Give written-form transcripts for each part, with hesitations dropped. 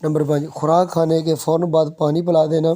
Number 5 خوراک کھانے کے فوراً بعد پانی پلا دینا۔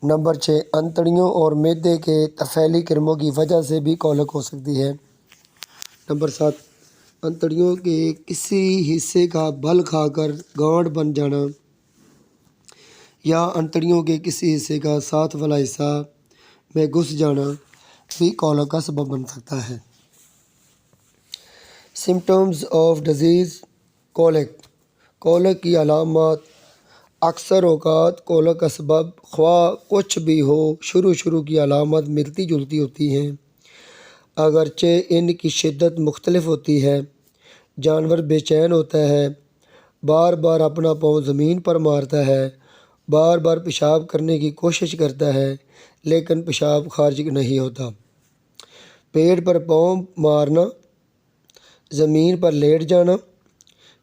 نمبر 6 انتڑیوں اور معدے کے طفیلی کرموں کی وجہ سے بھی کولک ہو سکتی ہے۔ نمبر 7 انتڑیوں کے کسی حصے کا بل کھا کر گانٹھ بن جانا یا انتڑیوں کے کسی حصے کا ساتھ والا حصہ میں گھس جانا بھی کولک کا سبب بن سکتا ہے۔ Symptoms of disease colic. Colic کی علامات۔ اکثر اوقات کولک کا سبب خواہ کچھ بھی ہو، شروع کی علامات ملتی جلتی ہوتی ہیں، اگرچہ ان کی شدت مختلف ہوتی ہے۔ جانور بے چین ہوتا ہے، بار بار اپنا پاؤں زمین پر مارتا ہے، بار بار پیشاب کرنے کی کوشش کرتا ہے لیکن پیشاب خارج نہیں ہوتا، پیٹ پر پاؤں مارنا، زمین پر لیٹ جانا،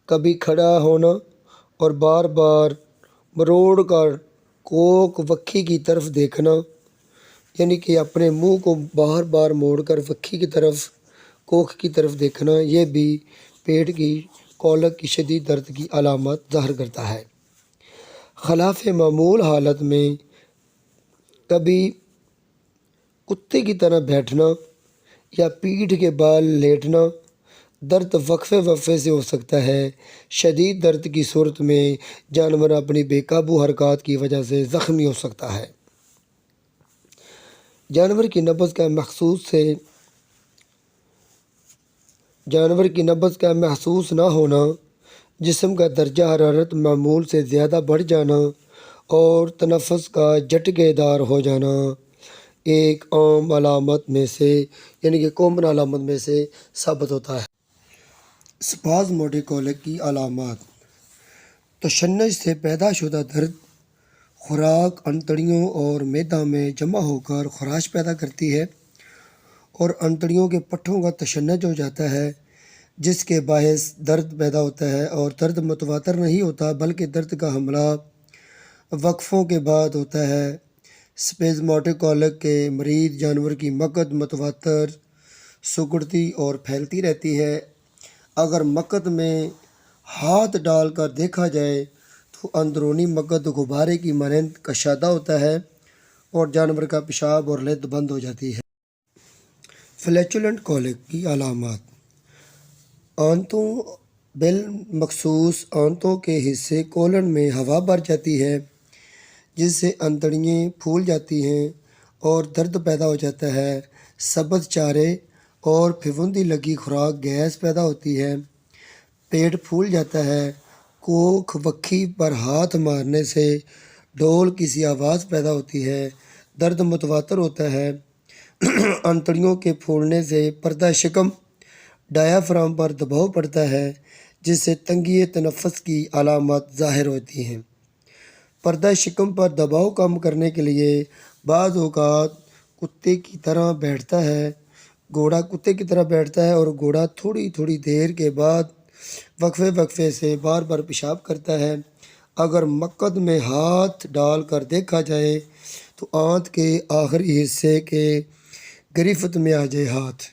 کبھی کھڑا ہونا اور بار بار مروڑ کر کوکھ وکھی کی طرف دیکھنا، یعنی کہ اپنے منہ کو بار بار موڑ کر وکھی کی طرف، کوکھ کی طرف دیکھنا، یہ بھی پیٹ کی کولک کی شدید درد کی علامات ظاہر کرتا ہے۔ خلاف معمول حالت میں کبھی کتے کی طرح بیٹھنا یا پیٹھ کے بال لیٹنا، درد وقفے سے ہو سکتا ہے۔ شدید درد کی صورت میں جانور اپنی بے قابو حرکات کی وجہ سے زخمی ہو سکتا ہے۔ جانور کی نبض کا محسوس نہ ہونا، جسم کا درجہ حرارت معمول سے زیادہ بڑھ جانا اور تنفس کا جھٹکے دار ہو جانا ایک عام علامت میں سے یعنی کہ کامن علامت میں سے ثابت ہوتا ہے۔ اسپازموڈک کولک کی علامات۔ تشنج سے پیدا شدہ درد، خوراک انتڑیوں اور معدہ میں جمع ہو کر خراش پیدا کرتی ہے اور انتڑیوں کے پٹھوں کا تشنج ہو جاتا ہے جس کے باعث درد پیدا ہوتا ہے، اور درد متواتر نہیں ہوتا بلکہ درد کا حملہ وقفوں کے بعد ہوتا ہے۔ اسپازموڈک کولک کے مریض جانور کی مقعد متواتر سکڑتی اور پھیلتی رہتی ہے۔ اگر مقعد میں ہاتھ ڈال کر دیکھا جائے تو اندرونی مقعد غبارے کی مانند کشادہ ہوتا ہے اور جانور کا پیشاب اور لد بند ہو جاتی ہے۔ فلیچولنٹ کولک کی علامات۔ آنتوں بالمخصوص آنتوں کے حصے کولن میں ہوا بھر جاتی ہے جس سے انتڑیاں پھول جاتی ہیں اور درد پیدا ہو جاتا ہے۔ سبز چارے اور پھپھوندی لگی خوراک گیس پیدا ہوتی ہے، پیٹ پھول جاتا ہے، کوکھ وکھی پر ہاتھ مارنے سے ڈول کسی آواز پیدا ہوتی ہے، درد متواتر ہوتا ہے، انتڑیوں کے پھولنے سے پردہ شکم ڈایافرام پر دباؤ پڑتا ہے جس سے تنگی تنفس کی علامات ظاہر ہوتی ہیں۔ پردہ شکم پر دباؤ کم کرنے کے لیے بعض اوقات کتے کی طرح بیٹھتا ہے، گھوڑا کتے کی طرح بیٹھتا ہے اور گھوڑا تھوڑی دیر کے بعد وقفے سے بار بار پیشاب کرتا ہے۔ اگر مقعد میں ہاتھ ڈال کر دیکھا جائے تو آنت کے آخری حصے کے گرفت میں آ جائے ہاتھ۔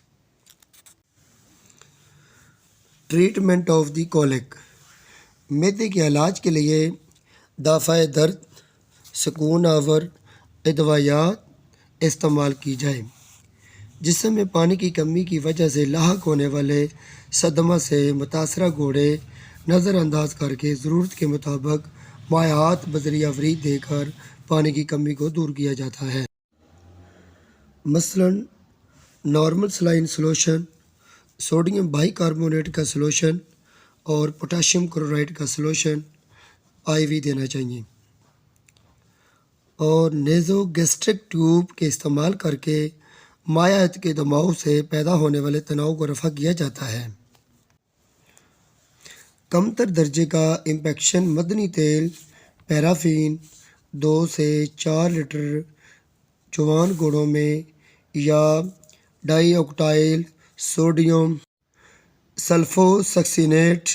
Treatment of the کولک۔ معدے کے علاج کے لیے دافع درد، سکون آور ادویات استعمال کی جائے۔ جسم میں پانی کی کمی کی وجہ سے لاحق ہونے والے صدمہ سے متاثرہ گھوڑے نظر انداز کر کے ضرورت کے مطابق مائعات بذریعہ ورید دے کر پانی کی کمی کو دور کیا جاتا ہے۔ مثلاً normal saline solution, sodium by carbonate کا سلوشن اور پوٹاشیم کلورائڈ کا سلوشن IV دینا چاہیے، اور نیزو گیسٹرک ٹیوب کے استعمال کر کے مائعات کے دماغ سے پیدا ہونے والے تناؤ کو رفع کیا جاتا ہے۔ کمتر درجے کا امپیکشن معدنی تیل پیرافین 2 سے 4 لیٹر جوان گھوڑوں میں یا ڈائی آکٹائل سوڈیم سلفوسکسینیٹ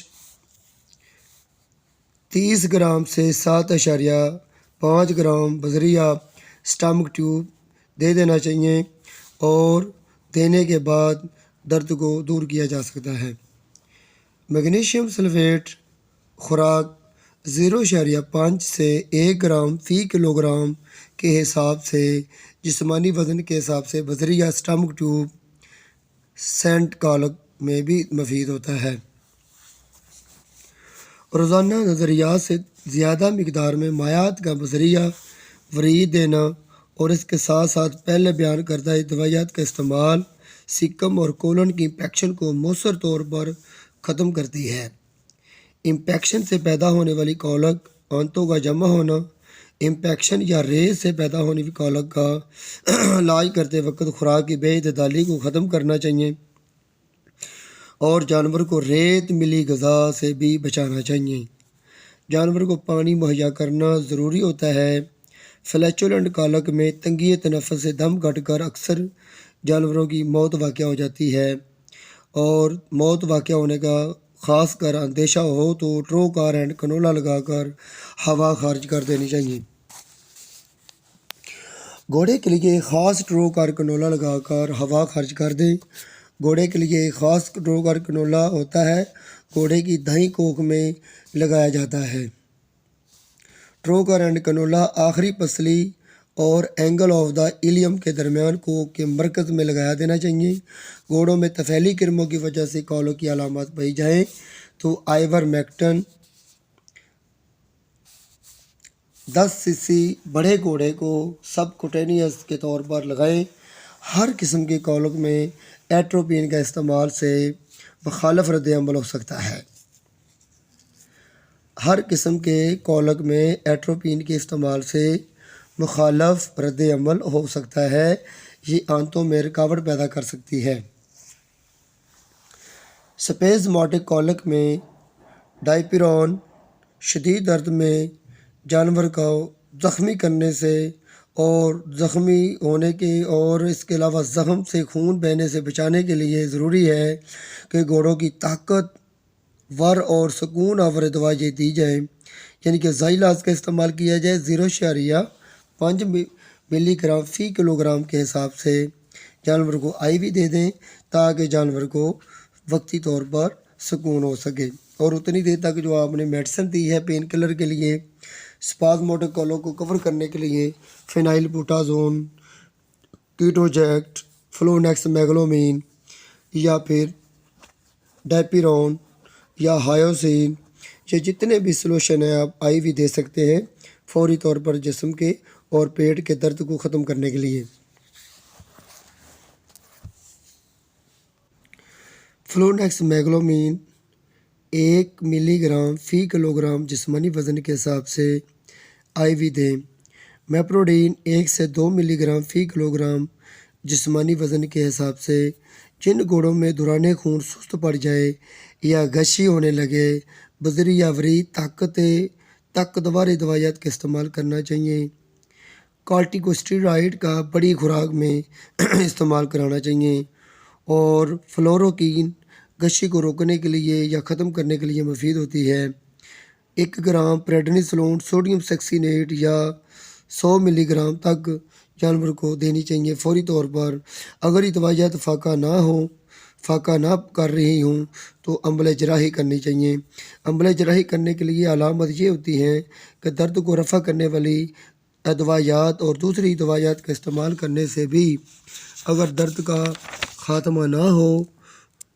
30 گرام سے 7.5 گرام بذریعہ سٹامک ٹیوب دے دینا چاہیے، اور دینے کے بعد درد کو دور کیا جا سکتا ہے۔ میگنیشیم سلفیٹ خوراک 0.5 سے 1 گرام فی کلو گرام کے حساب سے جسمانی وزن کے حساب سے بذریعہ اسٹمک ٹیوب سینٹ کالک میں بھی مفید ہوتا ہے۔ روزانہ نظریات سے زیادہ مقدار میں مائعات کا بذریعہ ورید دینا اور اس کے ساتھ ساتھ پہلے بیان کردہ دوائیات کا استعمال سکم اور کولن کی انفیکشن کو مؤثر طور پر ختم کرتی ہے۔ انفیکشن سے پیدا ہونے والی کولک آنتوں کا جمع ہونا، انفیکشن یا ریز سے پیدا ہونے والی کولک کا علاج کرتے وقت خوراک کی بے اعتدالی کو ختم کرنا چاہیے اور جانور کو ریت ملی غذا سے بھی بچانا چاہیے۔ جانور کو پانی مہیا کرنا ضروری ہوتا ہے۔ فلیچولنٹ کالک میں تنگی تنفس سے دم گھٹ کر اکثر جانوروں کی موت واقع ہو جاتی ہے، اور موت واقع ہونے کا خاص کر اندیشہ ہو تو ٹروکار اینڈ کنولا لگا کر ہوا خارج کر دینی چاہیے۔ گھوڑے کے لیے خاص ٹروکار کنولا لگا کر ہوا خارج کر دیں۔ گھوڑے کے لیے ایک خاص ٹروکار کنولا ہوتا ہے، گھوڑے کی دائیں کوکھ میں لگایا جاتا ہے۔ ٹروکار اینڈ کنولا آخری پسلی اور اینگل آف دا ایلیم کے درمیان کوکھ کے مرکز میں لگایا دینا چاہیے۔ گھوڑوں میں طفیلی کرموں کی وجہ سے کولک کی علامات پائی جائیں تو آئیور میکٹن 10 cc بڑے گھوڑے کو سب کوٹینیس کے طور پر لگائیں۔ ہر قسم کے کولک میں ایٹروپین کا استعمال سے مخالف رد عمل ہو سکتا ہے۔ ہر قسم کے کولک میں ایٹروپین کے استعمال سے مخالف رد عمل ہو سکتا ہے، یہ آنتوں میں رکاوٹ پیدا کر سکتی ہے۔ سپیزماٹک کولک میں ڈائپیرون شدید درد میں جانور کو زخمی کرنے سے اور زخمی ہونے کے اور اس کے علاوہ زخم سے خون بہنے سے بچانے کے لیے ضروری ہے کہ گھوڑوں کی طاقت ور اور سکون آور دوائیں دی جائیں، یعنی کہ زائلاز کا استعمال کیا جائے۔ 0.5 ملی گرام فی کلو گرام کے حساب سے جانور کو آئی وی دے دیں تاکہ جانور کو وقتی طور پر سکون ہو سکے، اور اتنی دیر تک جو آپ نے میڈیسن دی ہے پین کلر کے لیے اسپازموٹک کولک کو کور کرنے کے لیے فینائل بوٹازون، کیٹوجیکٹ، فلونیکس میگلومین یا پھر ڈائپیرون یا ہائیوسین، یہ جتنے بھی سلوشن ہیں آپ آئی وی دے سکتے ہیں فوری طور پر جسم کے اور پیٹ کے درد کو ختم کرنے کے لیے۔ فلونیکس میگلومین 1 ملی گرام فی کلو گرام جسمانی وزن کے حساب سے آئی وی دیں۔ میپروڈین 1 سے 2 ملی گرام فی کلو گرام جسمانی وزن کے حساب سے جن گھوڑوں میں دوران خون سست پڑ جائے یا غشی ہونے لگے بذریعہ ورید طاقتور دوائیات کا استعمال کرنا چاہیے۔ کارٹیکوسٹیرائڈ کا بڑی خوراک میں استعمال کرانا چاہیے، اور فلوروکین غشی کو روکنے کے لیے یا ختم کرنے کے لیے مفید ہوتی ہے۔ 1 گرام پریڈنیسولون سوڈیم سیکسینیٹ یا 100 ملی گرام تک جانور کو دینی چاہیے فوری طور پر۔ اگر یہ دوائیات فاقہ نہ کر رہی ہوں تو عمل جراحی کرنی چاہیے۔ عمل جراحی کرنے کے لیے علامت یہ ہوتی ہے کہ درد کو رفع کرنے والی ادویات اور دوسری دوائیات کا استعمال کرنے سے بھی اگر درد کا خاتمہ نہ ہو،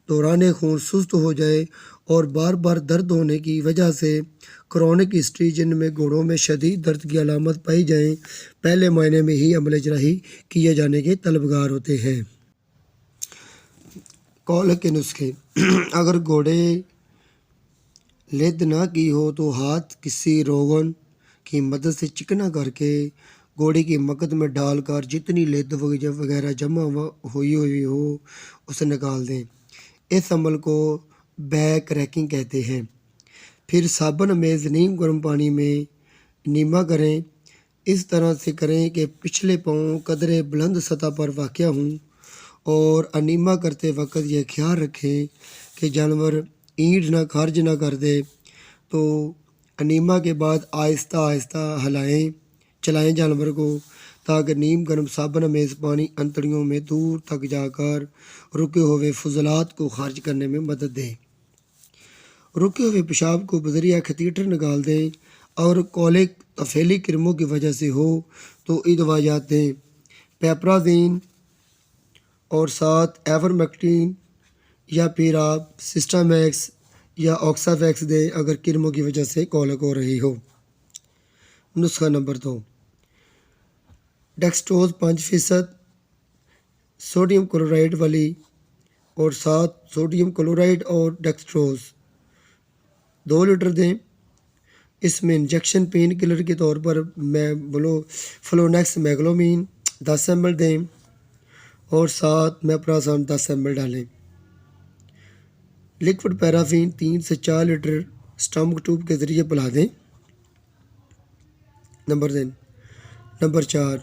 دوران خون سست ہو جائے اور بار بار درد ہونے کی وجہ سے کرونک ہسٹری جن میں گھوڑوں میں شدید درد کی علامت پائی جائیں، پہلے معائنے میں ہی عمل جراحی کیے جانے کے طلبگار ہوتے ہیں۔ کولک کے نسخے: اگر گھوڑے لد نہ کی ہو تو ہاتھ کسی روغن کی مدد سے چکنا کر کے گھوڑے کی مقد میں ڈال کر جتنی لد وغیرہ جمع ہوئی ہو اسے نکال دیں۔ اس عمل کو بیک ریکنگ کہتے ہیں۔ پھر صابن میں نیم گرم پانی میں نیما کریں۔ اس طرح سے کریں کہ پچھلے پاؤں قدرے بلند سطح پر واقع ہوں، اور انیما کرتے وقت یہ خیال رکھیں کہ جانور اینٹ نہ خارج نہ کر دے۔ تو انیما کے بعد آہستہ آہستہ چلائیں جانور کو تاکہ نیم گرم صابن میز پانی انتڑیوں میں دور تک جا کر رکے ہوئے فضلات کو خارج کرنے میں مدد دے۔ رکے ہوئے پیشاب کو بذریعہ کیتھیٹر نکال دیں اور کولک طفیلی کرموں کی وجہ سے ہو تو یہ دواجات دیں، پیپرازین اور ساتھ ایورمیکٹین، یا پھر آپ سسٹامیکس یا آکسافیکس دیں اگر کرموں کی وجہ سے کولک ہو رہی ہو۔ نسخہ نمبر 2، ڈیکسٹروز 5% سوڈیم کلورائڈ والی اور ساتھ سوڈیم کلورائڈ اور ڈیکسٹروز 2 لیٹر دیں۔ اس میں انجیکشن پین کلر کے طور پر فلونیکس میگلومین 10 ml دیں اور ساتھ میپراسون 10 ml ڈالیں۔ لکوڈ پیرافین 3 سے 4 لیٹر اسٹامک ٹیوب کے ذریعے پلا دیں۔ نمبر 4،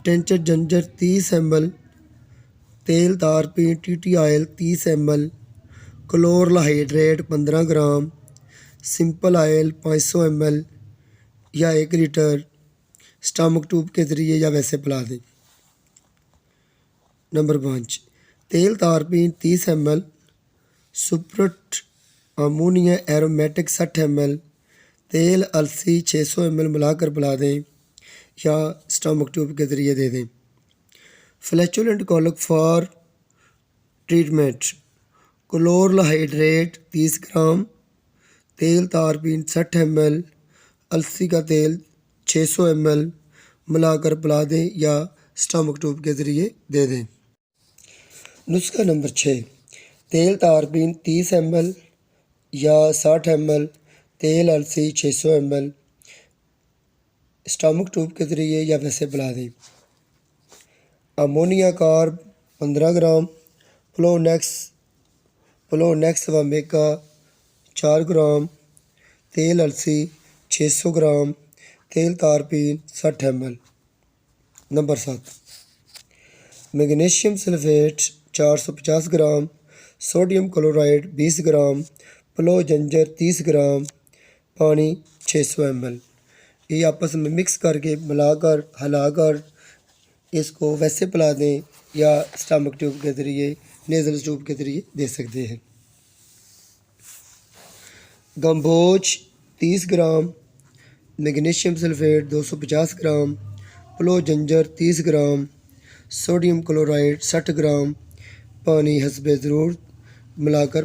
ٹینچر جنجر 30 ml، تیل تارپین T oil 30 ml، chloral hydrate 15 گرام، سمپل آئل 500 ml یا 1 لیٹر اسٹامک ٹیوب کے ذریعے یا ویسے پلا دیں۔ نمبر 5، تیل تارپین 30 ml، spirit ammonia aromatic 60 ml، تیل السی 600 ml ملا کر پلا دیں یا اسٹامک ٹیوب کے ذریعے دے دیں۔ فلیچولنٹ کولک فار ٹریٹمنٹ، کلورل ہائیڈریٹ 30 گرام، تیل تارپین 60 ml، السی کا تیل 600 ml ملا کر پلا دیں یا اسٹامک ٹیوب کے ذریعے دے دیں۔ نسخہ نمبر 6، تیل تارپین 30 ml یا 60 ml، تیل السی 600 ml اسٹامک ٹیوب کے ذریعے یا ویسے پلا دیں۔ امونیا کارب 15 گرام، فلونیکس وامیکا 4 گرام، تیل السی 600 گرام، تیل تارپین 60 ml۔ نمبر 7، میگنیشیم سلفیٹ 450 گرام، سوڈیم کلورائڈ 20 گرام، پلو جنجر 30 گرام، پانی 600 ml۔ یہ آپس میں مکس کر کے ملا کر ہلا کر اس کو ویسے پلا دیں یا اسٹامک ٹیوب کے ذریعے نیزل ٹیوب کے ذریعے دے سکتے ہیں۔ گمبوج 30 گرام، میگنیشیم سلفیٹ 250 گرام، پلو جنجر 30 گرام، سوڈیم کلورائڈ 60 گرام، پانی حسب ضرورت ملا کر